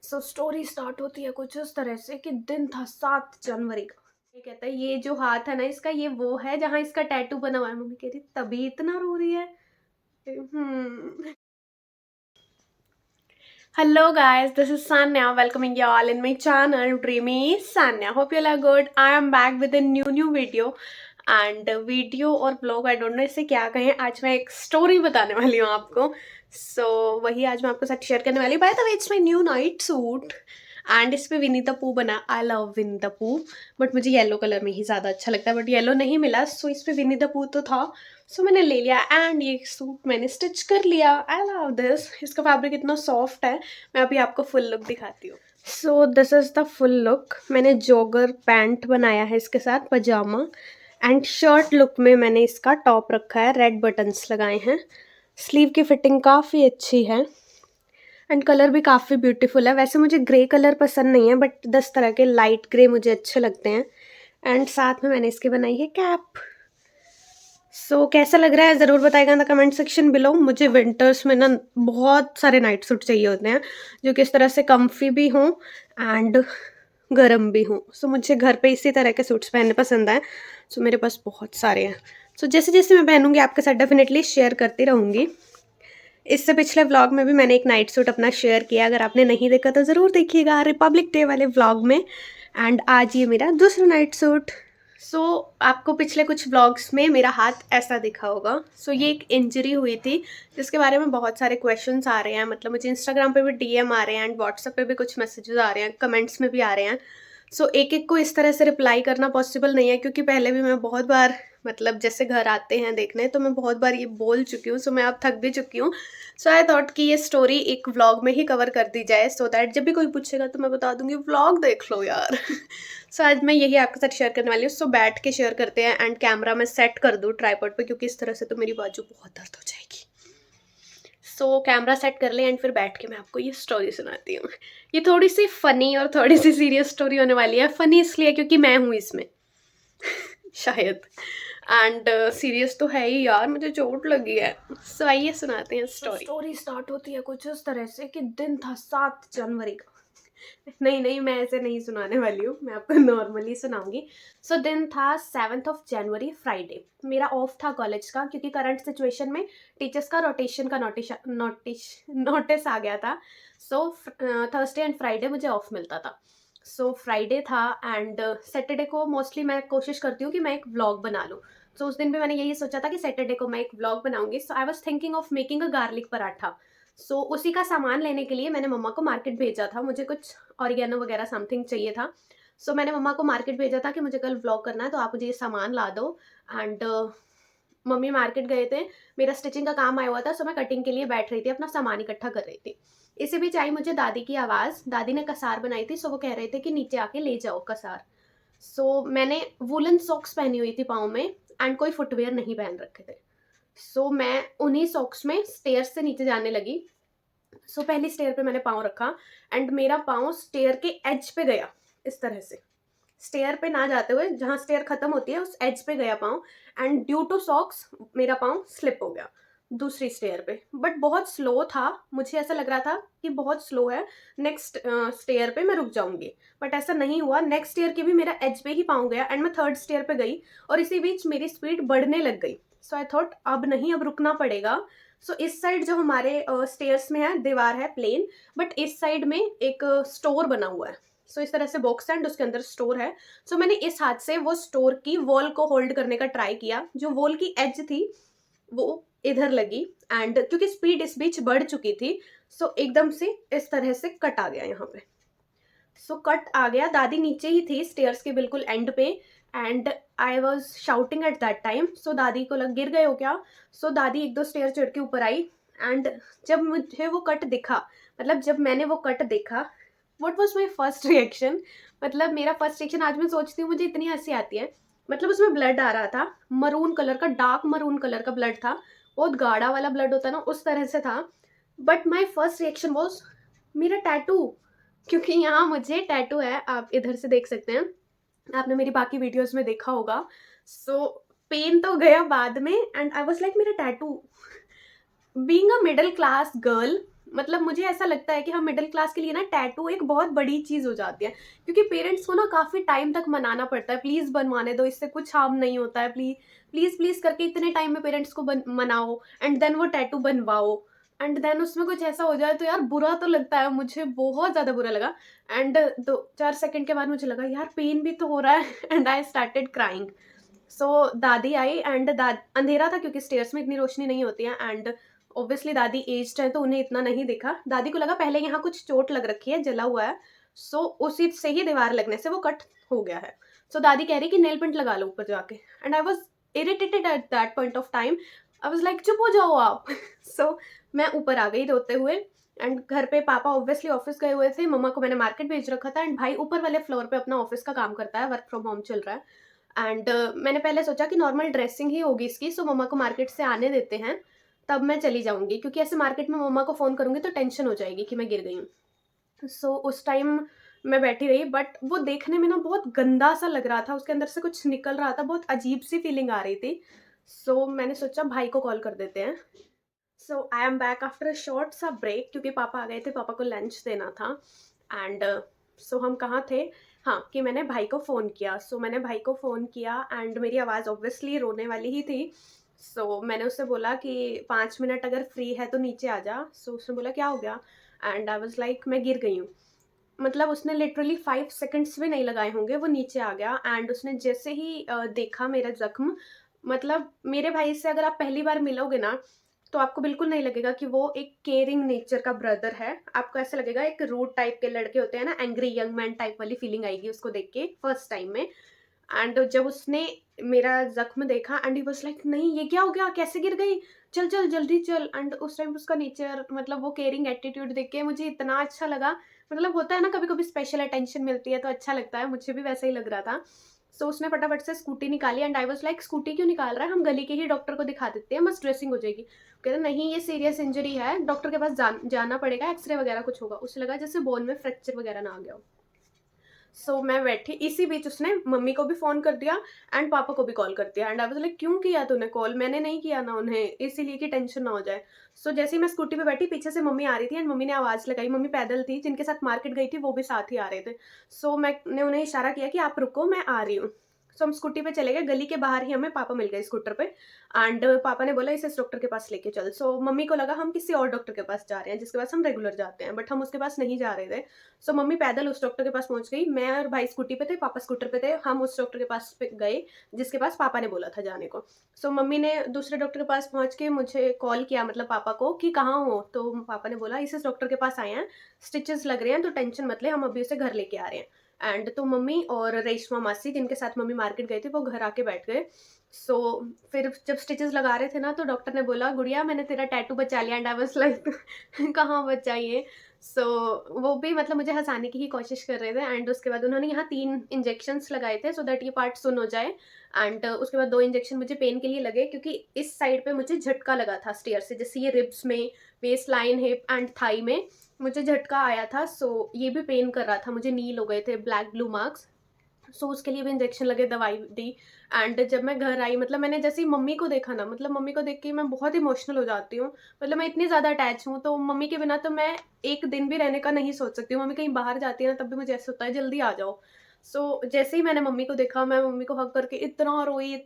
So story start होती है कुछ इस तरह से कि दिन था 7 जनवरी का। ये कहता है ये जो हाथ है ना इसका, ये वो है जहाँ इसका टैटू बना हुआ है। मम्मी कह रही तभी इतना रो रही है। Hello guys, this is Sanya welcoming you all in my channel Dreamy Sanya. Hope you all are good. I am back with a new video and video और vlog I don't know इसे क्या कहें। आज मैं एक story बताने वाली हूँ आपको। वही आज मैं आपके साथ शेयर करने वाली हूँ। By the way it's my new night suit and इस पे विनी द पू बना। आई लव विनी द पू बट मुझे येलो कलर में ही ज़्यादा अच्छा लगता है, बट येलो नहीं मिला। इस पे विनी द पू तो था, मैंने ले लिया एंड ये सूट मैंने स्टिच कर लिया। आई लव दिस, इसका फैब्रिक इतना सॉफ्ट है। मैं अभी आपको फुल लुक दिखाती हूँ। This is the full look. मैंने जॉगर पैंट बनाया है इसके साथ, पजामा एंड शर्ट लुक में मैंने इसका टॉप रखा है, रेड बटन्स लगाए हैं। स्लीव की फिटिंग काफ़ी अच्छी है एंड कलर भी काफ़ी ब्यूटीफुल है। वैसे मुझे ग्रे कलर पसंद नहीं है बट 10 तरह के लाइट ग्रे मुझे अच्छे लगते हैं। एंड साथ में मैंने इसकी बनाई है कैप। कैसा लग रहा है ज़रूर बताएगा in the comment section below. मुझे विंटर्स में ना बहुत सारे नाइट सूट चाहिए होते हैं जो कि इस तरह से कम्फी भी हों एंड गर्म भी हों। मुझे घर पे इसी तरह के सूट्स पहनने पसंद है। मेरे पास बहुत सारे हैं। जैसे जैसे मैं पहनूंगी आपके साथ डेफिनेटली शेयर करती रहूँगी। इससे पिछले व्लॉग में भी मैंने एक नाइट सूट अपना शेयर किया, अगर आपने नहीं देखा तो ज़रूर देखिएगा रिपब्लिक डे वाले व्लॉग में। एंड आज ये मेरा दूसरा नाइट सूट। आपको पिछले कुछ व्लॉग्स में मेरा हाथ ऐसा दिखा होगा। ये एक इंजरी हुई थी जिसके बारे में बहुत सारे क्वेश्चंस आ रहे हैं। मतलब मुझे इंस्टाग्राम पे भी डीएम आ रहे हैं एंड व्हाट्सएप पे भी कुछ मैसेजेस आ रहे हैं, कमेंट्स में भी आ रहे हैं। एक एक को इस तरह से रिप्लाई करना पॉसिबल नहीं है क्योंकि पहले भी मैं बहुत बार, मतलब जैसे घर आते हैं देखने तो मैं बहुत बार ये बोल चुकी हूँ। मैं अब थक भी चुकी हूँ। आई थॉट कि ये स्टोरी एक व्लॉग में ही कवर कर दी जाए दैट जब भी कोई पूछेगा तो मैं बता दूंगी व्लॉग देख लो यार। आज मैं यही आपके साथ शेयर करने वाली हूँ। बैठ के शेयर करते हैं एंड कैमरा मैं सेट कर दूँ ट्राइपॉड पे क्योंकि इस तरह से तो मेरी बाजू बहुत दर्द हो जाएगी। कैमरा सेट कर ले एंड फिर बैठ के मैं आपको ये स्टोरी सुनाती हूँ। ये थोड़ी सी फनी और थोड़ी सी सीरियस स्टोरी होने वाली है। फनी इसलिए क्योंकि मैं हूँ इसमें शायद, एंड सीरियस तो है ही यार, मुझे चोट लगी है। आइए सुनाते हैं स्टोरी स्टार्ट होती है कुछ इस तरह से कि दिन था 7 जनवरी का। नहीं मैं ऐसे नहीं सुनाने वाली हूँ, मैं आपको नॉर्मली सुनाऊंगी। दिन था 7 जनवरी फ्राइडे। मेरा ऑफ था कॉलेज का क्योंकि करंट सिचुएशन में टीचर्स का रोटेशन का नोटिस आ गया था। थर्सडे एंड फ्राइडे मुझे ऑफ मिलता था। फ्राइडे था एंड सैटरडे को मोस्टली मैं कोशिश करती हूँ कि मैं एक व्लॉग बना लूँ। उस दिन भी मैंने यही सोचा था कि सैटरडे को मैं एक व्लॉग बनाऊंगी। I was thinking of making a garlic paratha. उसी का सामान लेने के लिए मैंने मम्मा को मार्केट भेजा था। मुझे कुछ ऑरिगेनो वगैरह समथिंग चाहिए था। मैंने मम्मा को मार्केट भेजा था कि मुझे कल व्लॉग करना है तो आप मुझे ये सामान ला दो। एंड मम्मी मार्केट गए थे, मेरा स्टिचिंग का काम आया हुआ था। मैं कटिंग के लिए बैठ रही थी, अपना सामान इकट्ठा कर रही थी। इसी बीच आई मुझे दादी की आवाज़। दादी ने कसार बनाई थी, वो कह रहे थे कि नीचे आके ले जाओ कसार। मैंने वुलन सॉक्स पहनी हुई थी पाँव में एंड कोई फुटवेयर नहीं पहन रखे थे। मैं उन्हीं सॉक्स में स्टेयर्स से नीचे जाने लगी। पहली स्टेयर पे मैंने पाँव रखा एंड मेरा पाँव स्टेयर के एज पे गया। इस तरह से स्टेयर पे ना जाते हुए जहाँ स्टेयर खत्म होती है उस एज पे गया पाँव एंड ड्यू टू सॉक्स मेरा पाँव स्लिप हो गया दूसरी स्टेयर पे। बट बहुत स्लो था, मुझे ऐसा लग रहा था कि बहुत स्लो है, नेक्स्ट स्टेयर पे मैं रुक जाऊंगी, बट ऐसा नहीं हुआ। नेक्स्ट स्टेयर के भी मेरा एज पे ही पाँव गया एंड मैं थर्ड स्टेयर पे गई और इसी बीच मेरी स्पीड बढ़ने लग गई। आई थॉट अब नहीं, अब रुकना पड़ेगा। इस साइड जो हमारे स्टेयर्स में है दीवार है प्लेन, बट इस साइड में एक स्टोर बना हुआ है। इस तरह से बॉक्स एंड उसके अंदर स्टोर है। मैंने इस हाथ से वो स्टोर की वॉल को होल्ड करने का ट्राई किया। जो वॉल की एज थी वो इधर लगी एंड क्योंकि स्पीड इस बीच बढ़ चुकी थी एकदम से इस तरह से कट आ गया यहाँ पे। कट आ गया। दादी नीचे ही थी स्टेयर्स के बिल्कुल एंड पे and I was shouting at that time. दादी को लग गिर गए हो क्या। दादी 1-2 स्टेयर चढ़ के ऊपर आई एंड जब मुझे वो कट दिखा, मतलब जब मैंने वो कट देखा, what was my first reaction. मतलब मेरा फर्स्ट रिएक्शन आज मैं सोचती हूँ, मुझे इतनी हंसी आती है। मतलब उसमें ब्लड आ रहा था, मरून कलर का, डार्क मरून कलर का ब्लड था। बहुत गाढ़ा वाला ब्लड होता है ना, उस तरह से था। But my first reaction was मेरा टैटू, क्योंकि यहाँ मुझे टैटू है, आप इधर से देख सकते हैं, आपने मेरी बाकी वीडियोस में देखा होगा। पेन तो गया बाद में एंड आई वाज लाइक मेरा tattoo. Being a middle class girl, मतलब मुझे ऐसा लगता है कि हम मिडिल क्लास के लिए ना टैटू एक बहुत बड़ी चीज़ हो जाती है, क्योंकि पेरेंट्स को ना काफ़ी टाइम तक मनाना पड़ता है, प्लीज़ बनवाने दो, इससे कुछ हार्म नहीं होता है, प्लीज़ प्लीज़ प्लीज़ करके इतने टाइम में पेरेंट्स को मनाओ, एंड देन वो टैटू बनवाओ, एंड देन उसमें कुछ ऐसा हो जाए तो यार बुरा तो लगता है, मुझे बहुत ज़्यादा बुरा लगा। एंड 2-4 सेकंड के बाद मुझे लगा यार पेन भी तो हो रहा है एंड आई स्टार्टेड क्राइंग। सो दादी आई एंड अंधेरा था क्योंकि स्टेयर्स में इतनी रोशनी नहीं होती है, एंड ऑब्वियसली दादी एज्ड है तो उन्हें इतना नहीं दिखा। दादी को लगा पहले यहाँ कुछ चोट लग रखी है, जला हुआ है, सो उसी से ही दीवार लगने से वो कट हो गया है। सो दादी कह रही कि नेल पेंट लगा लो ऊपर जाके, and I was irritated at that point of time. I was like चुप हो जाओ आप सो मैं ऊपर आ गई रोते हुए, एंड घर पे पापा ऑब्वियसली ऑफिस गए हुए थे, मम्मा को मैंने मार्केट भेज रखा था, एंड भाई ऊपर वाले फ्लोर पे अपना ऑफिस का काम करता है, वर्क फ्रॉम होम चल रहा है। एंड मैंने पहले सोचा कि नॉर्मल ड्रेसिंग ही होगी इसकी, सो मम्मा को मार्केट से आने देते हैं, तब मैं चली जाऊंगी, क्योंकि ऐसे मार्केट में मम्मा को फ़ोन करूंगी तो टेंशन हो जाएगी कि मैं गिर गई हूँ। सो उस टाइम मैं बैठी रही, बट वो देखने में ना बहुत गंदा सा लग रहा था, उसके अंदर से कुछ निकल रहा था, बहुत अजीब सी फीलिंग आ रही थी। सो मैंने सोचा भाई को कॉल कर देते हैं। So I am back after a short सा ब्रेक, क्योंकि पापा आ गए थे, पापा को लंच देना था। एंड सो हम कहाँ थे, हाँ, कि मैंने भाई को फ़ोन किया। सो मैंने भाई को फ़ोन किया एंड मेरी आवाज़ ऑब्वियसली रोने वाली ही थी। सो मैंने उससे बोला कि 5 मिनट अगर फ्री है तो नीचे आ जा। सो उसने बोला क्या हो गया, एंड आई वाज लाइक मैं गिर गई हूँ। मतलब उसने लिटरली 5 सेकंड्स भी नहीं लगाए होंगे, वो नीचे आ गया, एंड उसने जैसे ही देखा मेरा जख्म, मतलब मेरे भाई से अगर आप पहली बार मिलोगे ना, तो आपको बिल्कुल नहीं लगेगा कि वो एक केयरिंग नेचर का ब्रदर है। आपको ऐसा लगेगा एक रूड टाइप के लड़के होते हैं ना, एंग्री यंग मैन टाइप वाली फीलिंग आएगी उसको देख के फर्स्ट टाइम में। एंड जब उसने मेरा ज़ख्म देखा एंड ही वाज़ लाइक नहीं ये क्या हो गया? कैसे गिर गई? चल, चल जल्दी चल। एंड उस टाइम उसका नेचर, मतलब वो केयरिंग एटीट्यूड देख के मुझे इतना अच्छा लगा। मतलब होता है ना कभी-कभी स्पेशल अटेंशन मिलती है तो अच्छा लगता है, मुझे भी वैसा ही लग रहा था। सो उसने फटाफट से स्कूटी निकाली and I was like scooty क्यों निकाल रहा है? हम गली के ही डॉक्टर को दिखा देते हैं, बस ड्रेसिंग हो जाएगी। कहता नहीं ये सीरियस इंजरी है, डॉक्टर के पास जाना पड़ेगा, एक्स-रे वगैरह कुछ होगा। उसे लगा जैसे बोन में फ्रैक्चर वगैरह ना आ गया हो। सो मैं बैठी, इसी बीच उसने मम्मी को भी फ़ोन कर दिया एंड पापा को भी कॉल कर दिया, एंड आई वाज़ लाइक क्यों किया तूने कॉल? मैंने नहीं किया ना उन्हें, इसीलिए कि टेंशन ना हो जाए। सो जैसे ही मैं स्कूटी पे बैठी, पीछे से मम्मी आ रही थी एंड मम्मी ने आवाज़ लगाई। मम्मी पैदल थी, जिनके साथ मार्केट गई थी वो भी साथ ही आ रहे थे। सो मैंने उन्हें इशारा किया कि आप रुको, मैं आ रही हूँ। सो हम स्कूटी पे चले गए, गली के बाहर ही हमें पापा मिल गए स्कूटर पे, एंड पापा ने बोला इसे इस डॉक्टर के पास लेके चल। सो मम्मी को लगा हम किसी और डॉक्टर के पास जा रहे हैं, जिसके पास हम रेगुलर जाते हैं, बट हम उसके पास नहीं जा रहे थे। सो मम्मी पैदल उस डॉक्टर के पास पहुँच गई, मैं और भाई स्कूटी पे थे, पापा स्कूटर पे थे, हम उस डॉक्टर के पास पे गए, जिसके पास पापा ने बोला था जाने को। सो मम्मी ने दूसरे डॉक्टर के पास पहुँच के मुझे कॉल किया, मतलब पापा को, कि कहाँ हो? तो पापा ने बोला इस डॉक्टर के पास आए हैं, स्टिचेज़ लग रहे हैं तो टेंशन मत ले, हम अभी उसे घर लेके आ रहे हैं। एंड तो मम्मी और रेशमा मासी, जिनके साथ मम्मी मार्केट गए थे, वो घर आके बैठ गए। सो फिर जब स्टिचेज़ लगा रहे थे ना, तो डॉक्टर ने बोला गुड़िया मैंने तेरा टैटू बचा लिया, एंड आई वाज़ लाइक कहाँ बचा ये? सो वो भी मतलब मुझे हँसाने की ही कोशिश कर रहे थे, एंड उसके बाद उन्होंने यहाँ 3 इंजेक्शंस लगाए थे सो दैट ये पार्ट सुन हो जाए, एंड उसके बाद 2 इंजेक्शन मुझे पेन के लिए लगे, क्योंकि इस साइड पे मुझे झटका लगा था स्टेयर से, जैसे ये रिब्स में, waistline, hip and thigh में मुझे झटका आया था। सो ये भी पेन कर रहा था, मुझे नील हो गए थे, ब्लैक ब्लू मार्क्स। सो उसके लिए भी इंजेक्शन लगे, दवाई दी। एंड जब मैं घर आई, मतलब मैंने जैसे ही मम्मी को देखा ना, मतलब मम्मी को देख के मैं बहुत इमोशनल हो जाती हूँ। मतलब मैं इतनी ज़्यादा अटैच हूँ, तो मम्मी के बिना तो मैं एक दिन भी रहने का नहीं सोच सकती हूँ। मम्मी कहीं बाहर जाती है ना, तब भी मुझे ऐसा होता है जल्दी आ जाओ। सो जैसे ही मैंने मम्मी को देखा, मैं मम्मी को हग करके इतना रोई,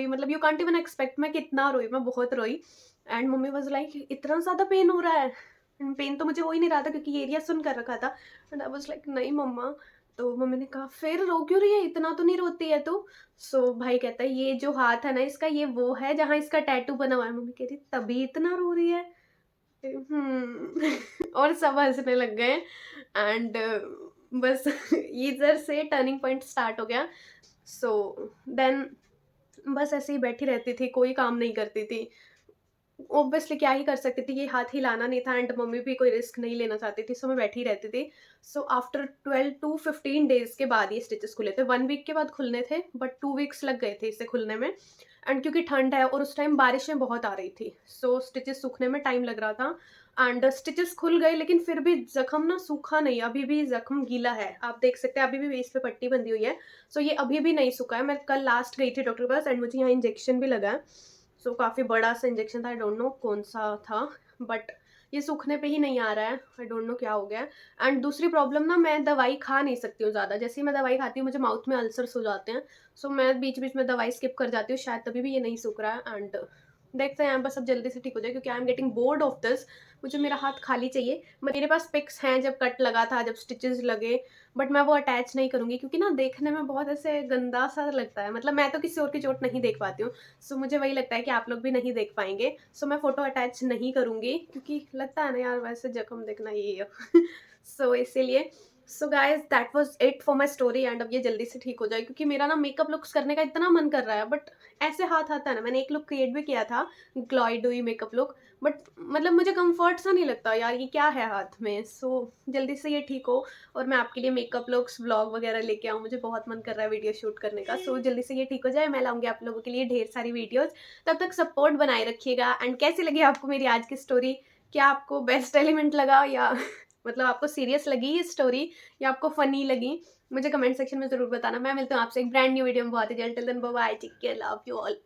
मतलब यू कांट इवन एक्सपेक्ट मैं कितना रोई, मैं बहुत रोई। एंड मम्मी वाज़ लाइक इतना ज़्यादा पेन हो रहा है? पेन तो मुझे हो ही नहीं रहा था, क्योंकि ये एरिया सुन कर रखा था। एंड आई वाज़ लाइक नहीं मम्मा। तो मम्मी ने कहा फिर रो क्यों रही है, इतना तो नहीं रोती है तू? सो भाई कहता है ये जो हाथ है ना इसका, ये वो है जहाँ इसका टैटू बना हुआ है। मम्मी कह रही तभी इतना रो रही है? और सब हंसने लग गए। एंड बस इधर से टर्निंग पॉइंट स्टार्ट हो गया। सो देन बस ऐसे ही बैठी रहती थी, कोई काम नहीं करती थी। ऑब्वियसली क्या ही कर सकती थी, ये हाथ हिलाना नहीं था, एंड मम्मी भी कोई रिस्क नहीं लेना चाहती थी, सो मैं बैठी रहती थी। सो आफ्टर 12 टू 15 डेज़ के बाद ये स्टिचेस खुले थे, 1 वीक के बाद खुलने थे, बट 2 वीक्स लग गए थे इसे खुलने में। एंड क्योंकि ठंड है और उस टाइम बारिशें बहुत आ रही थी, सो स्टिचेस सूखने में टाइम लग रहा था। एंड स्टिचेस खुल गए, लेकिन फिर भी ज़ख्म ना सूखा नहीं, अभी भी ज़ख्म गीला है, आप देख सकते हैं, अभी भी इस पे पट्टी बंधी हुई है। सो ये अभी भी नहीं सूखा है। मैं कल लास्ट गई थी डॉक्टर के पास, एंड मुझे यहाँ इंजेक्शन भी लगा है। सो काफ़ी बड़ा सा इंजेक्शन था, आई डोंट नो कौन सा था, बट ये सूखने पे ही नहीं आ रहा है, आई डोंट नो क्या हो गया है। एंड दूसरी प्रॉब्लम ना, मैं दवाई खा नहीं सकती हूँ ज़्यादा, जैसे ही मैं दवाई खाती हूँ मुझे माउथ में अल्सर्स हो जाते हैं। सो मैं बीच-बीच में दवाई स्किप कर जाती हूँ, शायद तभी भी ये नहीं सूख रहा है। एंड देखते हैं बस अब जल्दी से ठीक हो जाए, क्योंकि I am getting bored of this. मुझे मेरा हाथ खाली चाहिए। मेरे पास पिक्स हैं जब कट लगा था, जब स्टिचेज़ लगे, बट मैं वो अटैच नहीं करूँगी, क्योंकि ना देखने में बहुत ऐसे गंदा-सा लगता है। मतलब मैं तो किसी और की चोट नहीं देख पाती हूँ, सो मुझे वही लगता है कि आप लोग भी नहीं देख पाएँगे। सो मैं फ़ोटो अटैच नहीं करूँगी, क्योंकि लगता है ना यार, वैसे जख्म देखना ये है। सो इसीलिए, so guys that was it for my story. And अब ये जल्दी से ठीक हो जाए, क्योंकि मेरा ना मेकअप लुक्स करने का इतना मन कर रहा है, बट ऐसे हाथ आता है ना। मैंने एक लुक क्रिएट भी किया था, ग्लॉय डोई मेकअप लुक, बट मतलब मुझे कम्फर्ट सा नहीं लगता यार, ये क्या है हाथ में। सो जल्दी से ये ठीक हो और मैं आपके लिए मेकअप लुक्स, व्लॉग वगैरह लेके आऊँ। मुझे बहुत मन कर रहा है वीडियो शूट करने का। सो जल्दी से ये ठीक हो जाए, मैं लाऊँगी आप लोगों के लिए ढेर सारी वीडियोज़। तब तक सपोर्ट बनाए रखिएगा। एंड कैसी लगी आपको मेरी आज की स्टोरी? क्या आपको बेस्ट एलिमेंट लगा, या मतलब आपको सीरियस लगी ये स्टोरी, या आपको फ़नी लगी? मुझे कमेंट सेक्शन में ज़रूर बताना। मैं मिलती हूँ आपसे एक ब्रांड न्यू वीडियो में बहुत ही जल्द। Till then bye bye, take care, love you all.